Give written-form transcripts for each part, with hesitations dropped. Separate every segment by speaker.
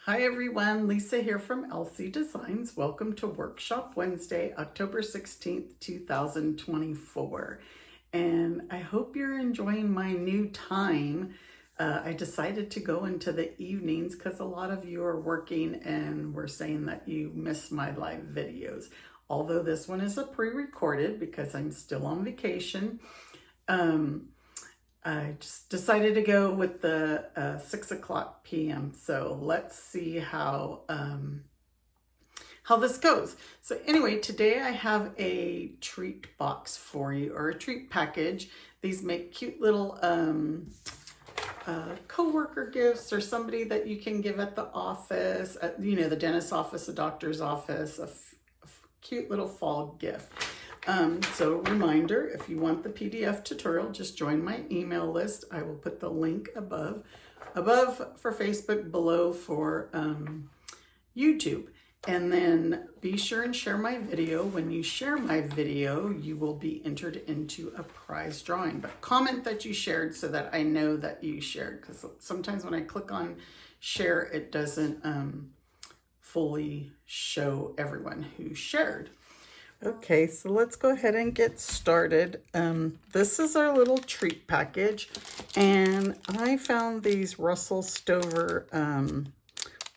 Speaker 1: Hi everyone, Lisa here from LC Designs. Welcome to Workshop Wednesday, October 16th, 2024. And I hope you're enjoying my new time. I decided to go into the evenings because a lot of you are working and were saying that you missed my live videos. Although this one is a pre-recorded because I'm still on vacation. I just decided to go with the 6 o'clock p.m. So let's see how this goes. So anyway, today I have a treat box for you, or a treat package. These make cute little co-worker gifts, or somebody that you can give at the office, at, the dentist's office, the doctor's office, a cute little fall gift. So reminder, if you want the PDF tutorial, just join my email list. I will put the link above for Facebook, below for YouTube. And then be sure and share my video. When you share my video, you will be entered into a prize drawing. But comment that you shared so that I know that you shared, because sometimes when I click on share, it doesn't fully show everyone who shared. Okay, so let's go ahead and get started. This is our little treat package, and I found these Russell Stover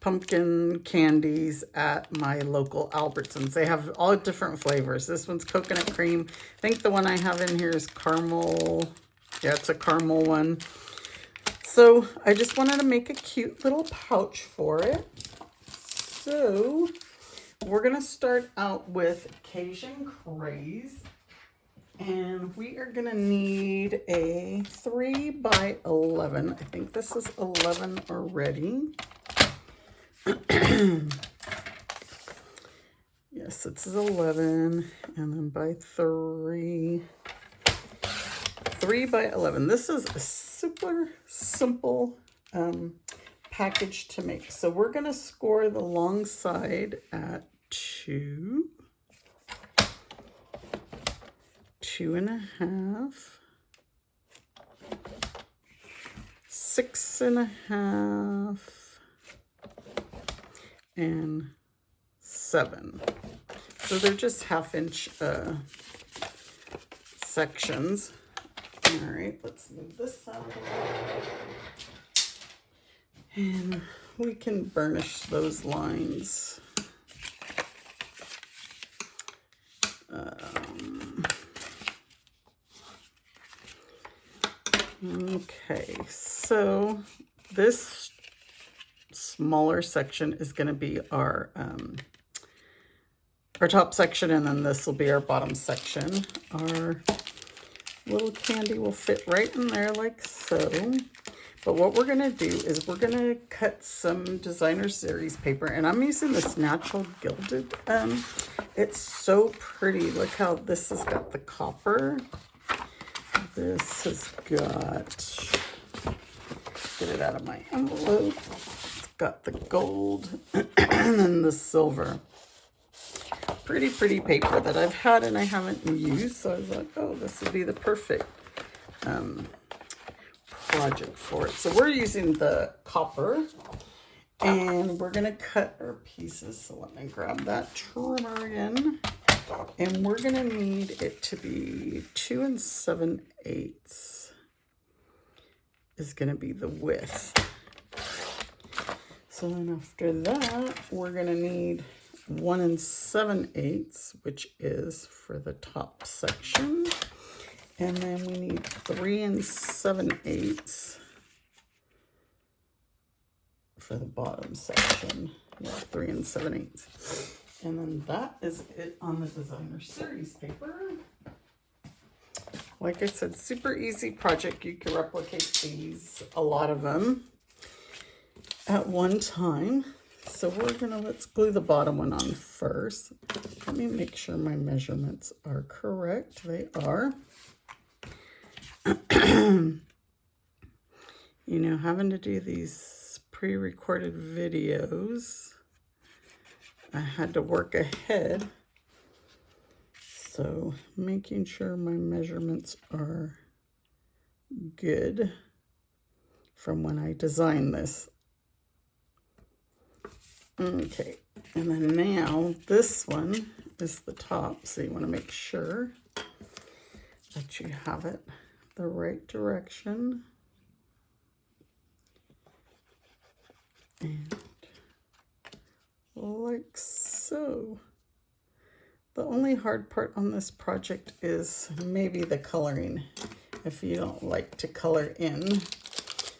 Speaker 1: pumpkin candies at my local Albertsons. They have all different flavors. This one's coconut cream. I think the one I have in here is caramel. Yeah, it's a caramel one. So I just wanted to make a cute little pouch for it. So we're going to start out with Cajun Craze, and we are going to need a 3 by 11. I think this is 11 already. Yes, it's 11, and then by 3 by 11. This is a super simple package to make. So we're going to score the long side at 2, 2.5, 6.5, and 7. So they're just 1/2-inch sections. All right, let's move this out. And we can burnish those lines. Okay, so this smaller section is going to be our top section, and then this will be our bottom section. Our little candy will fit right in there like so. But what we're going to do is we're going to cut some designer series paper, and I'm using this natural gilded. It's so pretty. Look how this has got the copper. This has got, get it out of my envelope. It's got the gold and then the silver. Pretty paper that I've had and I haven't used. So I was like, oh, this would be the perfect project for it. So we're using the copper, and we're going to cut our pieces. So let me grab that trimmer again. And we're going to need it to be 2 7/8 is going to be the width. So then after that, we're going to need 1 7/8, which is for the top section. And then we need 3 7/8 for the bottom section. Yeah, 3 7/8. And then that is it on the designer series paper. Like I said, super easy project. You can replicate these, a lot of them, at one time. So let's glue the bottom one on first. Let me make sure my measurements are correct. They are. Having to do these pre-recorded videos, I had to work ahead. So making sure my measurements are good from when I designed this. Okay, and then now this one is the top, so you want to make sure that you have it the right direction. And like so. The only hard part on this project is maybe the coloring, if you don't like to color in.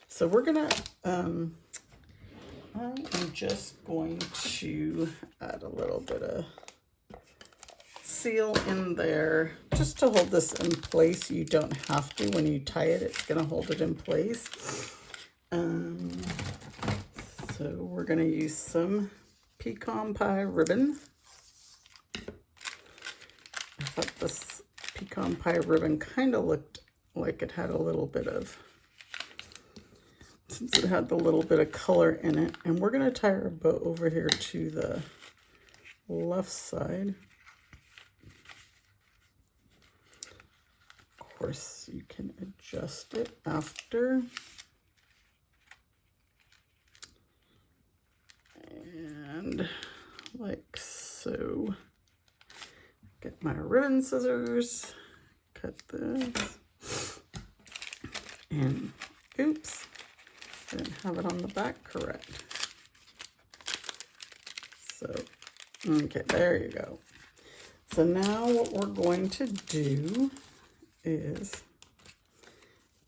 Speaker 1: So we're gonna, I am just going to add a little bit of seal in there just to hold this in place. You don't have to. When you tie it, it's gonna hold it in place. So we're gonna use some pecan pie ribbon. I thought this pecan pie ribbon kind of looked like it had a little bit of, since it had the little bit of color in it. And we're going to tie our bow over here to the left side. Of course, you can adjust it after. And like so. Get my ribbon scissors, cut this, and oops, I didn't have it on the back correct. So, okay, there you go. So now what we're going to do is,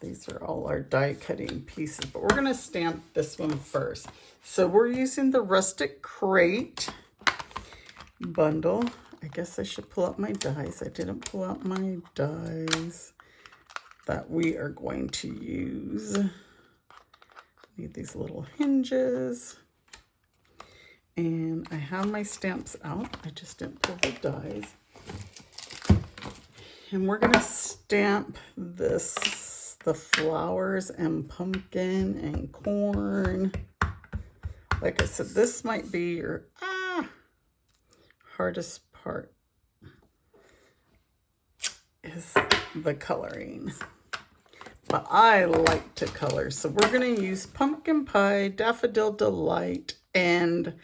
Speaker 1: these are all our die cutting pieces, but we're going to stamp this one first. So we're using the Rustic crate bundle. I guess I should pull out my dies. I didn't pull out my dies that we are going to use. Need these little hinges. And I have my stamps out. I just didn't pull the dies. And we're going to stamp this, the flowers and pumpkin and corn. Like I said, this might be your hardest part is the coloring. But I like to color. So we're going to use Pumpkin Pie, Daffodil Delight, and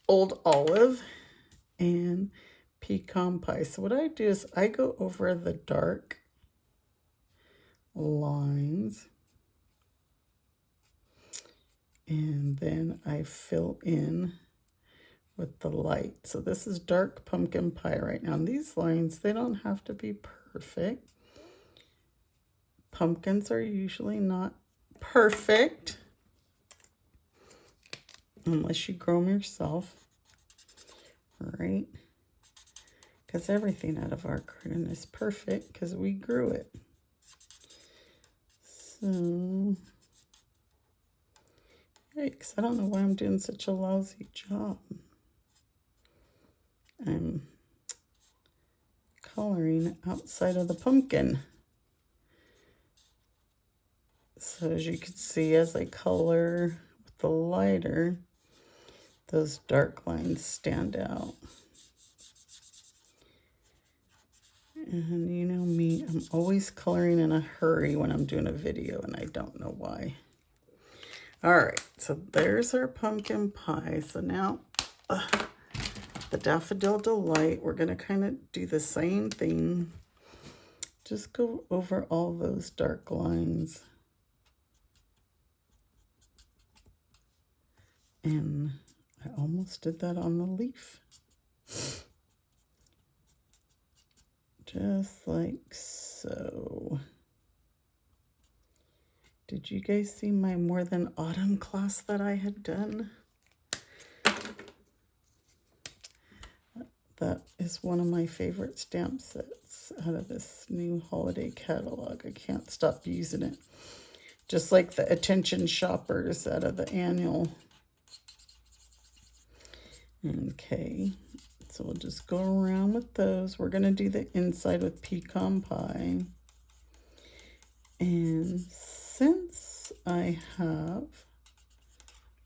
Speaker 1: Old Olive, and Pecan Pie. So what I do is I go over the dark lines, and then I fill in with the light. So this is dark pumpkin pie right now. And these lines, they don't have to be perfect. Pumpkins are usually not perfect unless you grow them yourself, right? Because everything out of our garden is perfect because we grew it. So, yikes, I don't know why I'm doing such a lousy job. I'm coloring outside of the pumpkin. So as you can see, as I color with the lighter, those dark lines stand out. And you know me, I'm always coloring in a hurry when I'm doing a video, and I don't know why. All right, so there's our pumpkin pie. So now the Daffodil Delight, we're going to kind of do the same thing. Just go over all those dark lines. And I almost did that on the leaf. Just like so. Did you guys see my More Than Autumn class that I had done? That is one of my favorite stamp sets out of this new holiday catalog. I can't stop using it. Just like the Attention Shoppers out of the annual. Okay, so we'll just go around with those. We're going to do the inside with Pecan Pie. And since I have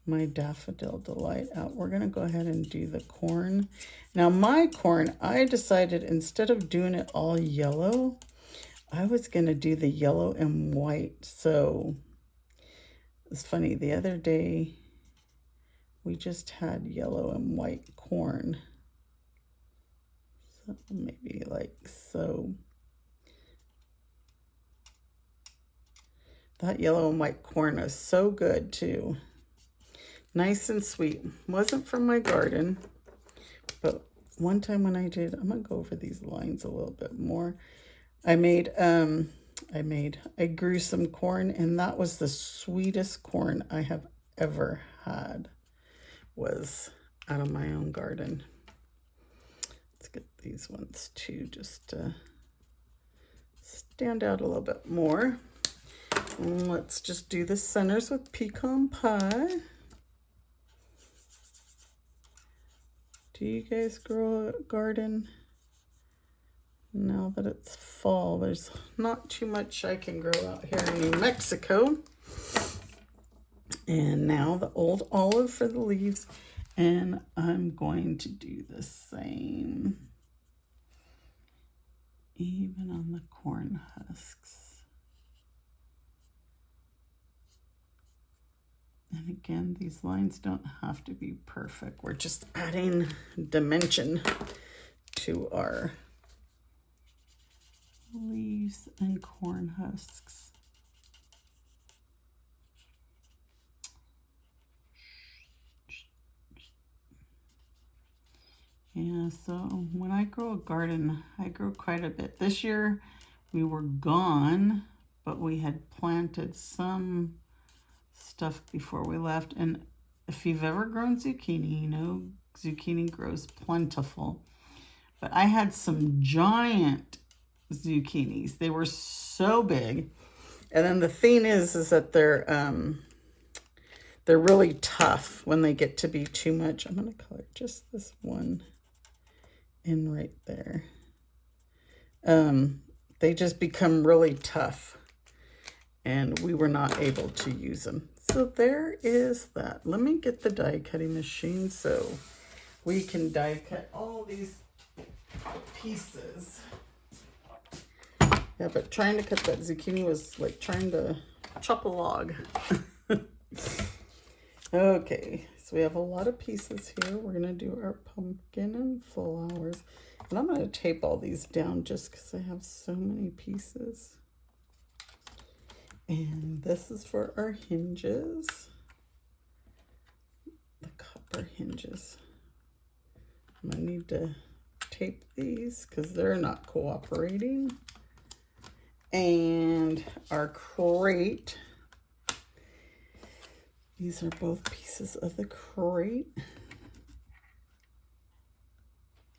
Speaker 1: my Daffodil Delight out, we're going to go ahead and do the corn. Now my corn, I decided instead of doing it all yellow, I was going to do the yellow and white. So it's funny, the other day we just had yellow and white corn. So maybe like so. That yellow and white corn is so good too. Nice and sweet. Wasn't from my garden, but one time when I did, I'm gonna go over these lines a little bit more. I grew some corn, and that was the sweetest corn I have ever had, was out of my own garden. Let's get these ones too, just to stand out a little bit more. And let's just do the centers with pecan pie. Do you guys grow a garden? Now that it's fall, there's not too much I can grow out here in New Mexico. And now the old olive for the leaves. And I'm going to do the same, even on the corn husks. And again, these lines don't have to be perfect. We're just adding dimension to our leaves and corn husks. Yeah, so when I grow a garden, I grow quite a bit. This year we were gone, but we had planted some stuff before we left. And if you've ever grown zucchini, you know zucchini grows plentiful. But I had some giant zucchinis. They were so big. And then the thing is that they're really tough when they get to be too much. I'm gonna color just this one in right there. They just become really tough, and we were not able to use them. So there is that. Let me get the die cutting machine so we can die cut all these pieces. Yeah, but trying to cut that zucchini was like trying to chop a log. Okay, so we have a lot of pieces here. We're gonna do our pumpkin and flowers. And I'm gonna tape all these down just because I have so many pieces. And this is for our hinges. The copper hinges. I'm gonna need to tape these because they're not cooperating. And our crate. These are both pieces of the crate.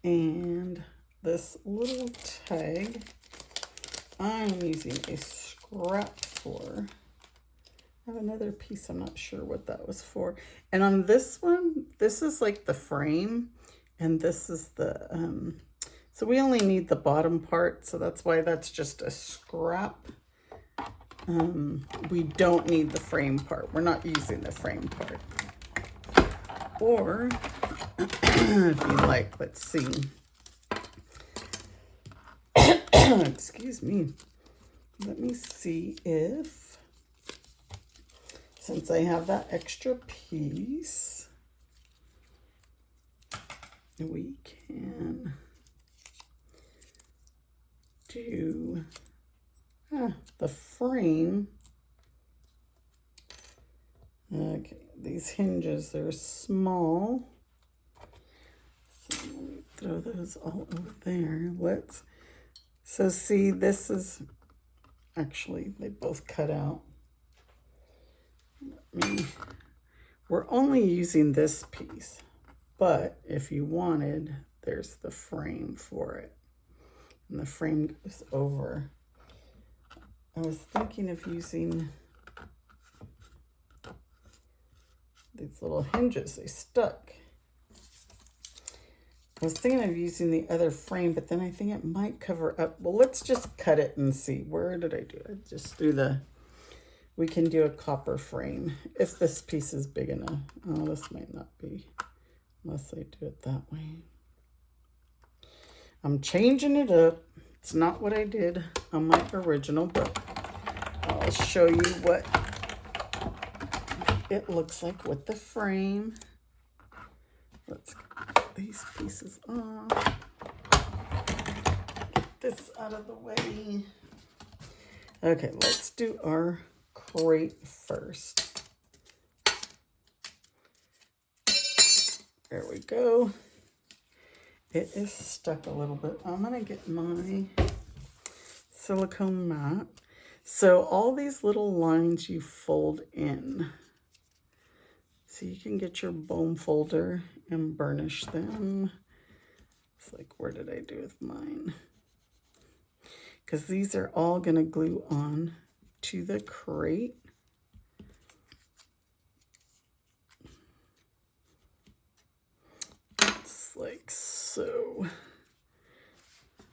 Speaker 1: And this little tag, I'm using a scrap for. I have another piece, I'm not sure what that was for. And on this one, this is like the frame, and this is the, so we only need the bottom part, so that's why that's just a scrap. We don't need the frame part. We're not using the frame part. Or, if you like, let's see. Excuse me. Let me see if, since I have that extra piece, we can do the frame. Okay, these hinges, they're small. So let me throw those all over there. So see, this is, actually, they both cut out. We're only using this piece, but if you wanted, there's the frame for it. And the frame goes over. I was thinking of using these little hinges, they stuck. I was thinking of using the other frame, but then I think it might cover up. Well, let's just cut it and see. Where did I do it? Just through the, we can do a copper frame if this piece is big enough. Oh, this might not be, unless I do it that way. I'm changing it up. It's not what I did on my original, but I'll show you what it looks like with the frame. Let's get these pieces off. Get this out of the way. Okay, let's do our crate first. There we go. It is stuck a little bit. I'm gonna get my silicone mat. So all these little lines you fold in. So you can get your bone folder and burnish them. It's like, where did I do with mine? Because these are all gonna glue on to the crate. It's like so.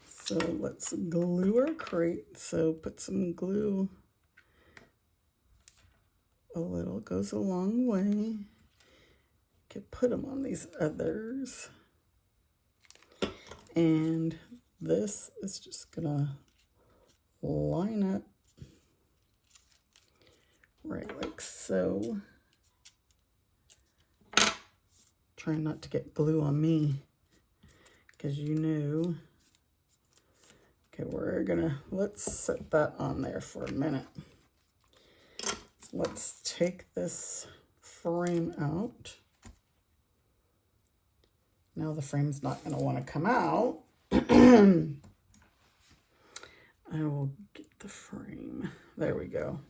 Speaker 1: So let's glue our crate. So put some glue. A little goes a long way. You could put them on these others. And this is just gonna line up right like so. Try not to get glue on me, because you know. Okay, let's set that on there for a minute. Let's take this frame out. Now the frame's not going to want to come out. I will get the frame. There we go.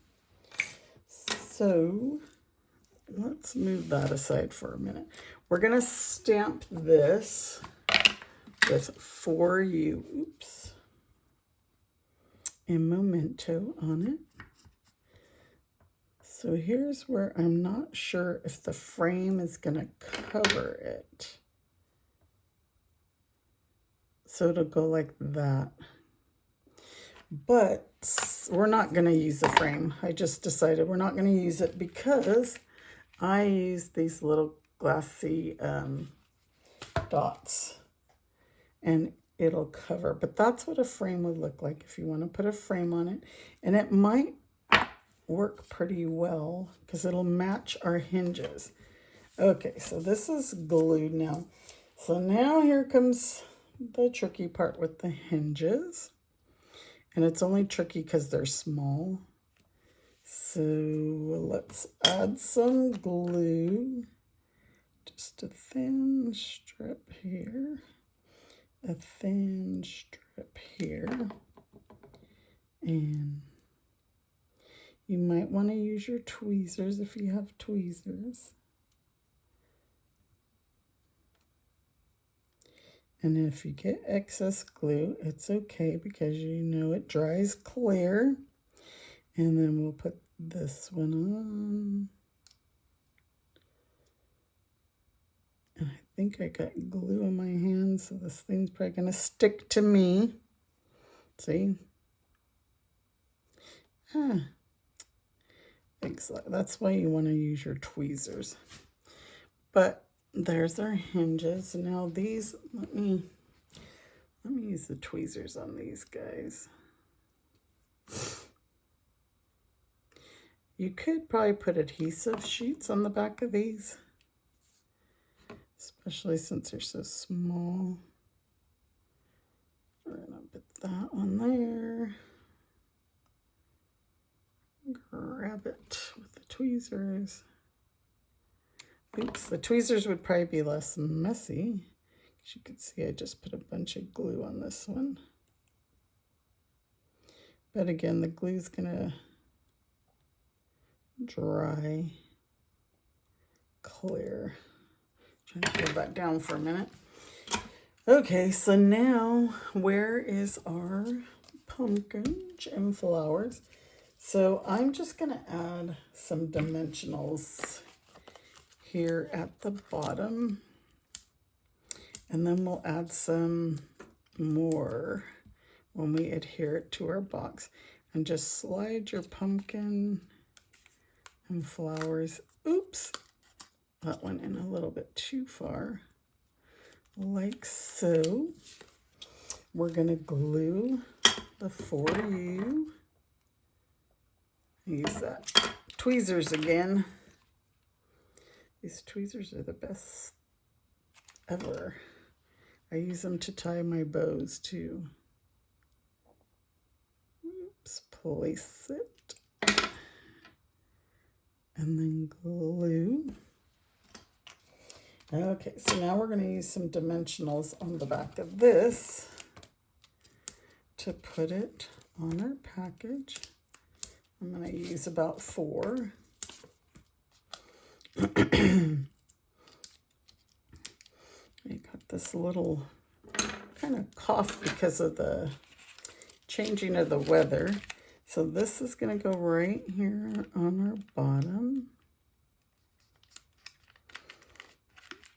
Speaker 1: So let's move that aside for a minute. We're going to stamp this with For You, oops, and Memento on it. So here's where I'm not sure if the frame is going to cover it. So it'll go like that. But we're not going to use the frame. I just decided we're not going to use it because I use these little glassy dots. And it'll cover. But that's what a frame would look like if you want to put a frame on it. And it might work pretty well because it'll match our hinges. Okay, so this is glued now. So now here comes the tricky part with the hinges. And it's only tricky because they're small. So let's add some glue. Just a thin strip here. A thin strip here. And you might want to use your tweezers if you have tweezers. And if you get excess glue, it's okay because you know it dries clear. And then we'll put this one on. And I think I got glue in my hand, so this thing's probably going to stick to me. See? That's why you want to use your tweezers. But there's our hinges. Now these, let me use the tweezers on these guys. You could probably put adhesive sheets on the back of these, especially since they're so small. We're gonna put that on there. Grab it with the tweezers. Oops, the tweezers would probably be less messy. As you can see, I just put a bunch of glue on this one. But again, the glue's gonna dry clear. Trying to hold that down for a minute. Okay, so now where is our pumpkin and flowers? So I'm just gonna add some dimensionals here at the bottom, and then we'll add some more when we adhere it to our box. And just slide your pumpkin and flowers, oops, that went in a little bit too far, like so. We're gonna glue the For You. Use that tweezers again. These tweezers are the best forever. I use them to tie my bows too. Oops, place it. And then glue. Okay, so now we're going to use some dimensionals on the back of this to put it on our package. I'm going to use about 4. I got this little kind of cough because of the changing of the weather. So this is going to go right here on our bottom.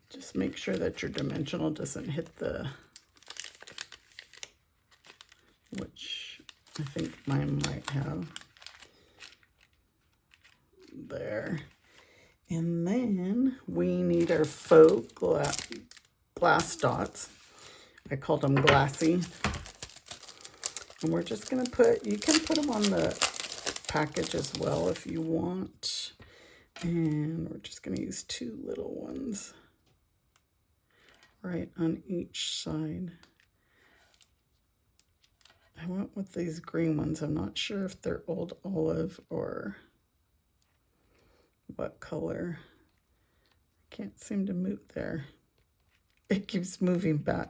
Speaker 1: Just make sure that your dimensional doesn't hit the, which I think mine might have. There. And then we need our faux glass dots. I called them glassy. And we're just going to put, you can put them on the package as well if you want. And we're just going to use 2 little ones right on each side. I went with these green ones. I'm not sure if they're old olive or what color. I can't seem to move there. It keeps moving back.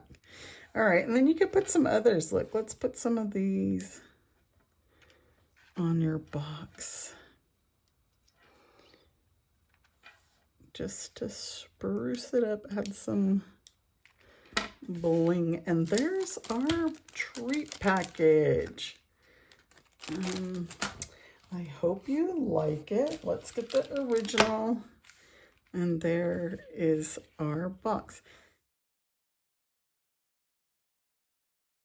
Speaker 1: All right, and then you could put some others. Look, let's put some of these on your box. Just to spruce it up, add some bling. And there's our treat package. I hope you like it. Let's get the original. And there is our box.